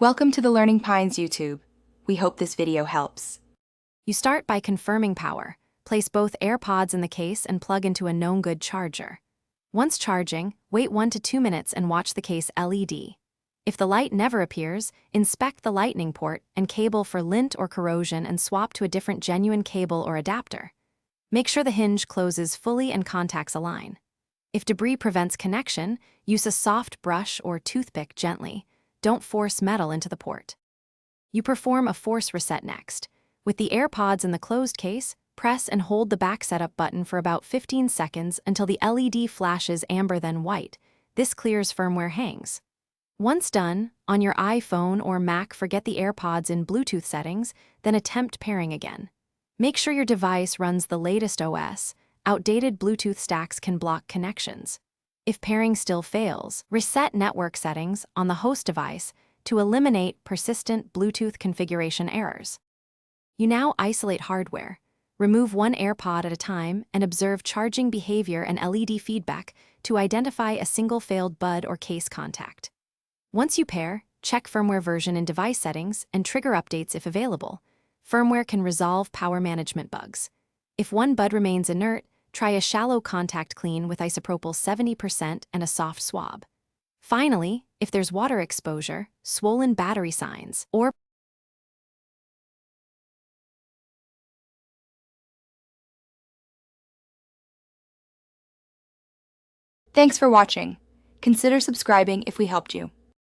Welcome to the Learning Pines YouTube. We hope this video helps. You start by confirming power. Place both AirPods in the case and plug into a known good charger. Once charging, wait 1 to 2 minutes and watch the case LED. If the light never appears, inspect the lightning port and cable for lint or corrosion and swap to a different genuine cable or adapter. Make sure the hinge closes fully and contacts align. If debris prevents connection, use a soft brush or toothpick gently. Don't force metal into the port. You perform a force reset next. With the AirPods in the closed case, press and hold the back setup button for about 15 seconds until the LED flashes amber then white. This clears firmware hangs. Once done, on your iPhone or Mac, forget the AirPods in Bluetooth settings, then attempt pairing again. Make sure your device runs the latest OS. Outdated Bluetooth stacks can block connections. If pairing still fails, reset network settings on the host device to eliminate persistent Bluetooth configuration errors. You now isolate hardware. Remove one AirPod at a time and observe charging behavior and LED feedback to identify a single failed bud or case contact. Once you pair, check firmware version in device settings and trigger updates if available. Firmware can resolve power management bugs. If one bud remains inert, try a shallow contact clean with isopropyl 70% and a soft swab. Finally, if there's water exposure, swollen battery signs, or Thanks for watching. Consider subscribing if we helped you.